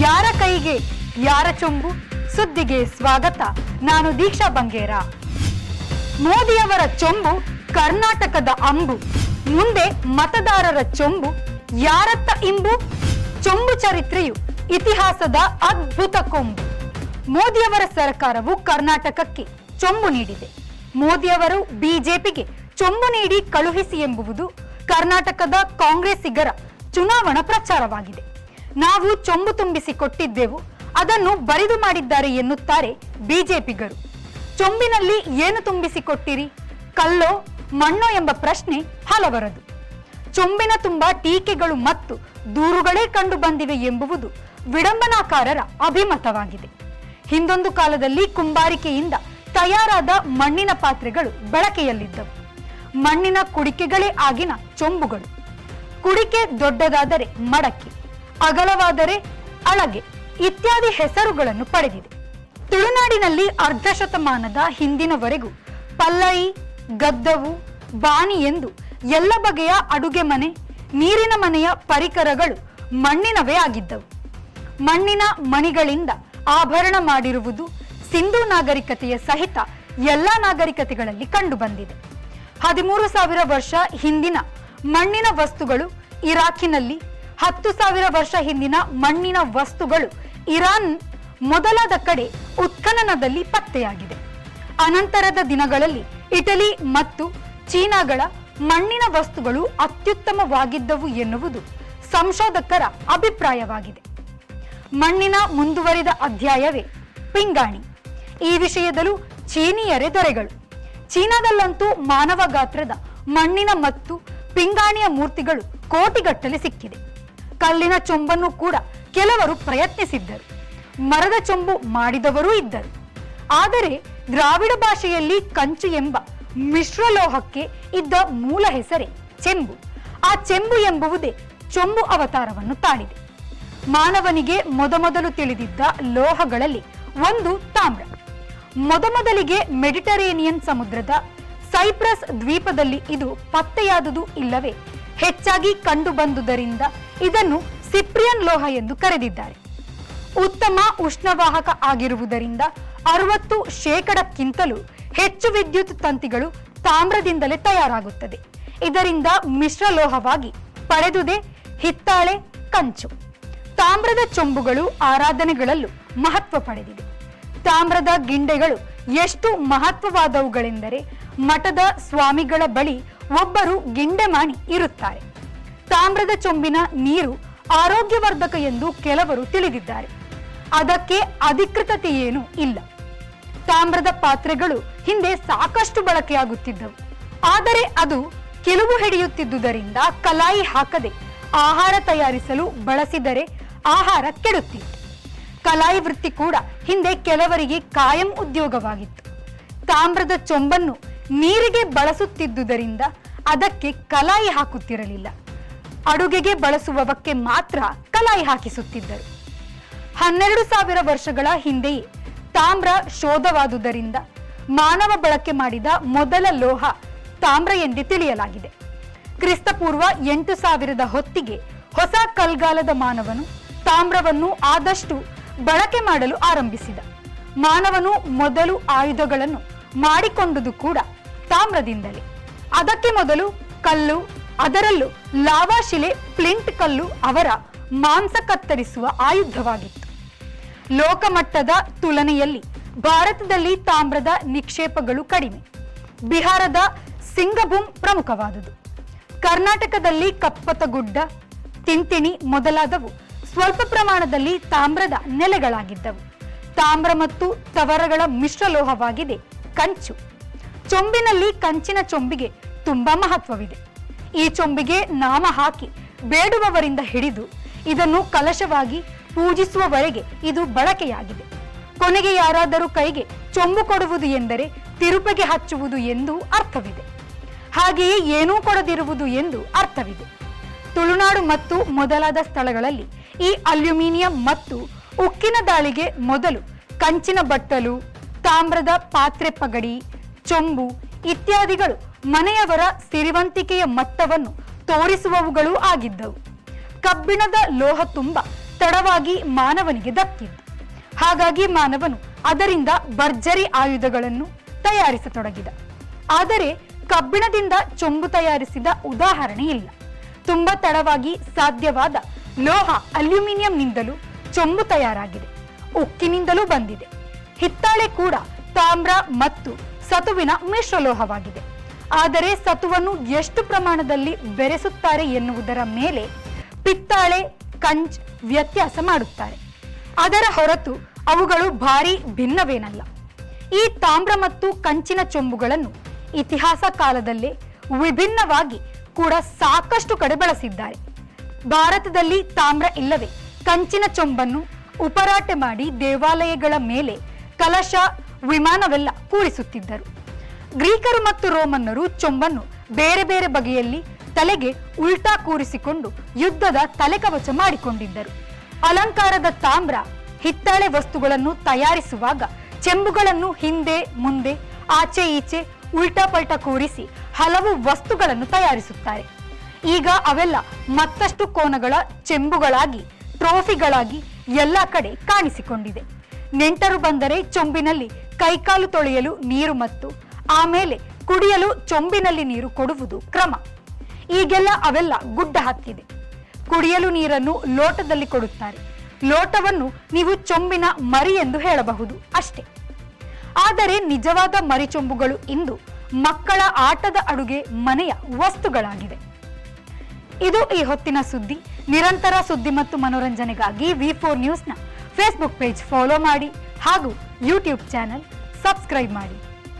ಯಾರ ಕೈಗೆ ಯಾರ ಚೊಂಬು ಸುದ್ದಿಗೆ ಸ್ವಾಗತ. ನಾನು ದೀಕ್ಷಾ ಬಂಗೇರ. ಮೋದಿಯವರ ಚೊಂಬು ಕರ್ನಾಟಕದ ಅಂಬು, ಮುಂದೆ ಮತದಾರರ ಚೊಂಬು ಯಾರತ್ತ ಇಂಬು. ಚೊಂಬು ಚರಿತ್ರೆಯು ಇತಿಹಾಸದ ಅದ್ಭುತ ಕೊಂಬು. ಮೋದಿಯವರ ಸರ್ಕಾರವು ಕರ್ನಾಟಕಕ್ಕೆ ಚೊಂಬು ನೀಡಿದೆ. ಮೋದಿಯವರು ಬಿಜೆಪಿಗೆ ಚೊಂಬು ನೀಡಿ ಕಳುಹಿಸಿ ಎಂಬುವುದು ಕರ್ನಾಟಕದ ಕಾಂಗ್ರೆಸ್ಸಿಗರ ಚುನಾವಣಾ ಪ್ರಚಾರವಾಗಿದೆ. ನಾವು ಚೊಂಬು ತುಂಬಿಸಿ ಕೊಟ್ಟಿದ್ದೆವು, ಅದನ್ನು ಬರಿದು ಮಾಡಿದ್ದಾರೆ ಎನ್ನುತ್ತಾರೆ ಬಿಜೆಪಿಗರು. ಚೊಂಬಿನಲ್ಲಿ ಏನು ತುಂಬಿಸಿ ಕೊಟ್ಟಿರಿ, ಕಲ್ಲೋ ಮಣ್ಣೋ ಎಂಬ ಪ್ರಶ್ನೆ ಹಲವರದು. ಚೊಂಬಿನ ತುಂಬಾ ಟೀಕೆಗಳು ಮತ್ತು ದೂರುಗಳೇ ಕಂಡು ಬಂದಿವೆ ಎಂಬುವುದು ವಿಡಂಬನಾಕಾರರ ಅಭಿಮತವಾಗಿದೆ. ಹಿಂದೊಂದು ಕಾಲದಲ್ಲಿ ಕುಂಬಾರಿಕೆಯಿಂದ ತಯಾರಾದ ಮಣ್ಣಿನ ಪಾತ್ರೆಗಳು ಬಳಕೆಯಲ್ಲಿದ್ದವು. ಮಣ್ಣಿನ ಕುಡಿಕೆಗಳೇ ಆಗಿನ ಚೊಂಬುಗಳು. ಕುಡಿಕೆ ದೊಡ್ಡದಾದರೆ ಮಡಕೆ, ಅಗಲವಾದರೆ ಅಳಗೆ ಇತ್ಯಾದಿ ಹೆಸರುಗಳನ್ನು ಪಡೆದಿದೆ. ತುಳುನಾಡಿನಲ್ಲಿ ಅರ್ಧ ಶತಮಾನದ ಹಿಂದಿನವರೆಗೂ ಪಲ್ಲಯಿ, ಗದ್ದವು, ಬಾಣಿ ಎಂದು ಎಲ್ಲ ಬಗೆಯ ಅಡುಗೆ ಮನೆ, ನೀರಿನ ಮನೆಯ ಪರಿಕರಗಳು ಮಣ್ಣಿನವೇ ಆಗಿದ್ದವು. ಮಣ್ಣಿನ ಮಣಿಗಳಿಂದ ಆಭರಣ ಮಾಡಿರುವುದು ಸಿಂಧೂ ನಾಗರಿಕತೆಯ ಸಹಿತ ಎಲ್ಲ ನಾಗರಿಕತೆಗಳಲ್ಲಿ ಕಂಡುಬಂದಿದೆ. 13,000 ವರ್ಷ ಹಿಂದಿನ ಮಣ್ಣಿನ ವಸ್ತುಗಳು ಇರಾಕಿನಲ್ಲಿ, 10,000 ವರ್ಷ ಹಿಂದಿನ ಮಣ್ಣಿನ ವಸ್ತುಗಳು ಇರಾನ್ ಮೊದಲಾದ ಕಡೆ ಉತ್ಖನನದಲ್ಲಿ ಪತ್ತೆಯಾಗಿದೆ. ಅನಂತರದ ದಿನಗಳಲ್ಲಿ ಇಟಲಿ ಮತ್ತು ಚೀನಾಗಳ ಮಣ್ಣಿನ ವಸ್ತುಗಳು ಅತ್ಯುತ್ತಮವಾಗಿದ್ದವು ಎನ್ನುವುದು ಸಂಶೋಧಕರ ಅಭಿಪ್ರಾಯವಾಗಿದೆ. ಮಣ್ಣಿನ ಮುಂದುವರಿದ ಅಧ್ಯಾಯವೇ ಪಿಂಗಾಣಿ. ಈ ವಿಷಯದಲ್ಲೂ ಚೀನಿಯರೇ ದೊರೆಗಳು. ಚೀನಾದಲ್ಲಂತೂ ಮಾನವ ಗಾತ್ರದ ಮಣ್ಣಿನ ಮತ್ತು ಪಿಂಗಾಣಿಯ ಮೂರ್ತಿಗಳು ಕೋಟಿಗಟ್ಟಲೆ ಸಿಕ್ಕಿದೆ. ಕಲ್ಲಿನ ಚೊಂಬನ್ನು ಕೂಡ ಕೆಲವರು ಪ್ರಯತ್ನಿಸಿದ್ದರು. ಮರದ ಚೊಂಬು ಮಾಡಿದವರೂ ಇದ್ದರು. ಆದರೆ ದ್ರಾವಿಡ ಭಾಷೆಯಲ್ಲಿ ಕಂಚು ಎಂಬ ಮಿಶ್ರಲೋಹಕ್ಕೆ ಇದ್ದ ಮೂಲ ಹೆಸರೇ ಚೆಂಬು. ಆ ಚೆಂಬು ಎಂಬುವುದೇ ಚೊಂಬು ಅವತಾರವನ್ನು ತಾಳಿದೆ. ಮಾನವನಿಗೆ ಮೊದಮೊದಲು ತಿಳಿದಿದ್ದ ಲೋಹಗಳಲ್ಲಿ ಒಂದು ತಾಮ್ರ. ಮೊದಮೊದಲಿಗೆ ಮೆಡಿಟರೇನಿಯನ್ ಸಮುದ್ರದ ಸೈಪ್ರಸ್ ದ್ವೀಪದಲ್ಲಿ ಇದು ಪತ್ತೆಯಾದುದು ಇಲ್ಲವೇ ಹೆಚ್ಚಾಗಿ ಕಂಡುಬಂದುದರಿಂದ ಇದನ್ನು ಸಿಪ್ರಿಯನ್ ಲೋಹ ಎಂದು ಕರೆದಿದ್ದಾರೆ. ಉತ್ತಮ ಉಷ್ಣವಾಹಕ ಆಗಿರುವುದರಿಂದ 60% ಹೆಚ್ಚು ವಿದ್ಯುತ್ ತಂತಿಗಳು ತಾಮ್ರದಿಂದಲೇ ತಯಾರಾಗುತ್ತದೆ. ಇದರಿಂದ ಮಿಶ್ರಲೋಹವಾಗಿ ಪಡೆದುದೇ ಹಿತ್ತಾಳೆ, ಕಂಚು. ತಾಮ್ರದ ಚೊಂಬುಗಳು ಆರಾಧನೆಗಳಲ್ಲೂ ಮಹತ್ವ ಪಡೆದಿದೆ. ತಾಮ್ರದ ಗಿಂಡೆಗಳು ಎಷ್ಟು ಮಹತ್ವವಾದವುಗಳೆಂದರೆ ಮಠದ ಸ್ವಾಮಿಗಳ ಬಳಿ ಒಬ್ಬರು ಗಿಂಡೆಮಾಣಿ ಇರುತ್ತಾರೆ. ತಾಮ್ರದ ಚೊಂಬಿನ ನೀರು ಆರೋಗ್ಯವರ್ಧಕ ಎಂದು ಕೆಲವರು ತಿಳಿದಿದ್ದಾರೆ. ಅದಕ್ಕೆ ಅಧಿಕೃತತೆಯೇನೂ ಇಲ್ಲ. ತಾಮ್ರದ ಪಾತ್ರೆಗಳು ಹಿಂದೆ ಸಾಕಷ್ಟು ಬಳಕೆಯಾಗುತ್ತಿದ್ದವು. ಆದರೆ ಅದು ಕಿಲುಬು ಹಿಡಿಯುತ್ತಿದ್ದುದರಿಂದ ಕಲಾಯಿ ಹಾಕದೆ ಆಹಾರ ತಯಾರಿಸಲು ಬಳಸಿದರೆ ಆಹಾರ ಕೆಡುತ್ತಿತ್ತು. ಕಲಾಯಿ ವೃತ್ತಿ ಕೂಡ ಹಿಂದೆ ಕೆಲವರಿಗೆ ಕಾಯಂ ಉದ್ಯೋಗವಾಗಿತ್ತು. ತಾಮ್ರದ ಚೊಂಬನ್ನು ನೀರಿಗೆ ಬಳಸುತ್ತಿದ್ದುದರಿಂದ ಅದಕ್ಕೆ ಕಲಾಯಿ ಹಾಕುತ್ತಿರಲಿಲ್ಲ. ಅಡುಗೆಗೆ ಬಳಸುವವಕ್ಕೆ ಮಾತ್ರ ಕಲಾಯಿ ಹಾಕಿಸುತ್ತಿದ್ದರು. 12,000 ವರ್ಷಗಳ ಹಿಂದೆಯೇ ತಾಮ್ರ ಶೋಧವಾದುದರಿಂದ ಮಾನವ ಬಳಕೆ ಮಾಡಿದ ಮೊದಲ ಲೋಹ ತಾಮ್ರ ಎಂದೇ ತಿಳಿಯಲಾಗಿದೆ. ಕ್ರಿಸ್ತಪೂರ್ವ 8,000 ಹೊತ್ತಿಗೆ ಹೊಸ ಕಲ್ಗಾಲದ ಮಾನವನು ತಾಮ್ರವನ್ನು ಆದಷ್ಟು ಬಳಕೆ ಮಾಡಲು ಆರಂಭಿಸಿದ. ಮಾನವನು ಮೊದಲು ಆಯುಧಗಳನ್ನು ಮಾಡಿಕೊಂಡುದು ಕೂಡ ತಾಮ್ರದಿಂದಲೇ. ಅದಕ್ಕೆ ಮೊದಲು ಕಲ್ಲು, ಅದರಲ್ಲೂ ಲಾವಾಶಿಲೆ, ಫ್ಲಿಂಟ್ ಕಲ್ಲು ಅವರ ಮಾಂಸ ಕತ್ತರಿಸುವ ಆಯುಧವಾಗಿತ್ತು. ಲೋಕಮಟ್ಟದ ತುಲನೆಯಲ್ಲಿ ಭಾರತದಲ್ಲಿ ತಾಮ್ರದ ನಿಕ್ಷೇಪಗಳು ಕಡಿಮೆ. ಬಿಹಾರದ ಸಿಂಗಭೂಮ್ ಪ್ರಮುಖವಾದುದು. ಕರ್ನಾಟಕದಲ್ಲಿ ಕಪ್ಪತಗುಡ್ಡ, ತಿಂತಿಣಿ ಮೊದಲಾದವು ಸ್ವಲ್ಪ ಪ್ರಮಾಣದಲ್ಲಿ ತಾಮ್ರದ ನೆಲೆಗಳಾಗಿದ್ದವು. ತಾಮ್ರ ಮತ್ತು ತವರಗಳ ಮಿಶ್ರಲೋಹವಾಗಿದೆ ಕಂಚು. ಚೊಂಬಿನಲ್ಲಿ ಕಂಚಿನ ಚೊಂಬಿಗೆ ತುಂಬಾ ಮಹತ್ವವಿದೆ. ಈ ಚೊಂಬಿಗೆ ನಾಮ ಹಾಕಿ ಬೇಡುವವರಿಂದ ಹಿಡಿದು ಇದನ್ನು ಕಲಶವಾಗಿ ಪೂಜಿಸುವವರೆಗೆ ಇದು ಬಳಕೆಯಾಗಿದೆ. ಕೊನೆಗೆ ಯಾರಾದರೂ ಕೈಗೆ ಚೊಂಬು ಕೊಡುವುದು ಎಂದರೆ ತಿರುಪೆಗೆ ಹಚ್ಚುವುದು ಎಂದು ಅರ್ಥವಿದೆ. ಹಾಗೆಯೇ ಏನೂ ಕೊಡದಿರುವುದು ಎಂದು ಅರ್ಥವಿದೆ. ತುಳುನಾಡು ಮತ್ತು ಮೊದಲಾದ ಸ್ಥಳಗಳಲ್ಲಿ ಈ ಅಲ್ಯೂಮಿನಿಯಂ ಮತ್ತು ಉಕ್ಕಿನ ದಾಳಿಗೆ ಮೊದಲು ಕಂಚಿನ ಬಟ್ಟಲು, ತಾಮ್ರದ ಪಾತ್ರೆ, ಪಗಡಿ, ಚೊಂಬು ಇತ್ಯಾದಿಗಳು ಮನೆಯವರ ಸಿರಿವಂತಿಕೆಯ ಮಟ್ಟವನ್ನು ತೋರಿಸುವವುಗಳೂ ಆಗಿದ್ದವು. ಕಬ್ಬಿಣದ ಲೋಹ ತುಂಬ ತಡವಾಗಿ ಮಾನವನಿಗೆ ದಕ್ಕಿದ್ದು. ಹಾಗಾಗಿ ಮಾನವನು ಅದರಿಂದ ಭರ್ಜರಿ ಆಯುಧಗಳನ್ನು ತಯಾರಿಸತೊಡಗಿದ. ಆದರೆ ಕಬ್ಬಿಣದಿಂದ ಚೊಂಬು ತಯಾರಿಸಿದ ಉದಾಹರಣೆ ಇಲ್ಲ. ತುಂಬಾ ತಡವಾಗಿ ಸಾಧ್ಯವಾದ ಲೋಹ ಅಲ್ಯೂಮಿನಿಯಂನಿಂದಲೂ ಚೊಂಬು ತಯಾರಾಗಿದೆ. ಉಕ್ಕಿನಿಂದಲೂ ಬಂದಿದೆ. ಹಿತ್ತಾಳೆ ಕೂಡ ತಾಮ್ರ ಮತ್ತು ಸತುವಿನ ಮಿಶ್ರಲೋಹವಾಗಿದೆ. ಆದರೆ ಸತುವನ್ನು ಎಷ್ಟು ಪ್ರಮಾಣದಲ್ಲಿ ಬೆರೆಸುತ್ತಾರೆ ಎನ್ನುವುದರ ಮೇಲೆ ಪಿತ್ತಾಳೆ, ಕಂಚ್ ವ್ಯತ್ಯಾಸ ಮಾಡುತ್ತಾರೆ. ಅದರ ಹೊರತು ಅವುಗಳು ಭಾರಿ ಭಿನ್ನವೇನಲ್ಲ. ಈ ತಾಮ್ರ ಮತ್ತು ಕಂಚಿನ ಚೊಂಬುಗಳನ್ನು ಇತಿಹಾಸ ಕಾಲದಲ್ಲೇ ವಿಭಿನ್ನವಾಗಿ ಕೂಡ ಸಾಕಷ್ಟು ಕಡೆ ಬಳಸಿದ್ದಾರೆ. ಭಾರತದಲ್ಲಿ ತಾಮ್ರ ಇಲ್ಲವೇ ಕಂಚಿನ ಚೊಂಬನ್ನು ಉಪರಾಟೆ ಮಾಡಿ ದೇವಾಲಯಗಳ ಮೇಲೆ ಕಲಶ, ವಿಮಾನವೆಲ್ಲ ಕೂರಿಸುತ್ತಿದ್ದರು. ಗ್ರೀಕರು ಮತ್ತು ರೋಮನ್ನರು ಚೊಂಬನ್ನು ಬೇರೆ ಬೇರೆ ಬಗೆಯಲ್ಲಿ ತಲೆಗೆ ಉಲ್ಟಾ ಕೂರಿಸಿಕೊಂಡು ಯುದ್ಧದ ತಲೆಕವಚ ಮಾಡಿಕೊಂಡಿದ್ದರು. ಅಲಂಕಾರದ ತಾಮ್ರ, ಹಿತ್ತಾಳೆ ವಸ್ತುಗಳನ್ನು ತಯಾರಿಸುವಾಗ ಚೆಂಬುಗಳನ್ನು ಹಿಂದೆ ಮುಂದೆ, ಆಚೆ ಈಚೆ ಉಲ್ಟಾ ಪಲ್ಟಾ ಕೂರಿಸಿ ಹಲವು ವಸ್ತುಗಳನ್ನು ತಯಾರಿಸುತ್ತಾರೆ. ಈಗ ಅವೆಲ್ಲ ಮತ್ತಷ್ಟು ಕೋನಗಳ ಚೆಂಬುಗಳಾಗಿ, ಟ್ರೋಫಿಗಳಾಗಿ ಎಲ್ಲ ಕಡೆ ಕಾಣಿಸಿಕೊಂಡಿದೆ. ನೆಂಟರು ಬಂದರೆ ಚೊಂಬಿನಲ್ಲಿ ಕೈಕಾಲು ತೊಳೆಯಲು ನೀರು ಮತ್ತು ಆಮೇಲೆ ಕುಡಿಯಲು ಚೊಂಬಿನಲ್ಲಿ ನೀರು ಕೊಡುವುದು ಕ್ರಮ. ಈಗೆಲ್ಲ ಅವೆಲ್ಲ ಗುಡ್ಡ ಹತ್ತಿದೆ. ಕುಡಿಯಲು ನೀರನ್ನು ಲೋಟದಲ್ಲಿ ಕೊಡುತ್ತಾರೆ. ಲೋಟವನ್ನು ನೀವು ಚೊಂಬಿನ ಮರಿ ಎಂದು ಹೇಳಬಹುದು ಅಷ್ಟೇ. ಆದರೆ ನಿಜವಾದ ಮರಿ ಚೊಂಬುಗಳು ಇಂದು ಮಕ್ಕಳ ಆಟದ ಅಡುಗೆ ಮನೆಯ ವಸ್ತುಗಳಾಗಿವೆ. ಇದು ಈ ಹೊತ್ತಿನ ಸುದ್ದಿ. ನಿರಂತರ ಸುದ್ದಿ ಮತ್ತು ಮನೋರಂಜನೆಗಾಗಿ V4 ನ್ಯೂಸ್ನ ಫೇಸ್ಬುಕ್ ಪೇಜ್ ಫಾಲೋ ಮಾಡಿ ಹಾಗೂ ಯೂಟ್ಯೂಬ್ ಚಾನೆಲ್ ಸಬ್ಸ್ಕ್ರೈಬ್ ಮಾಡಿ.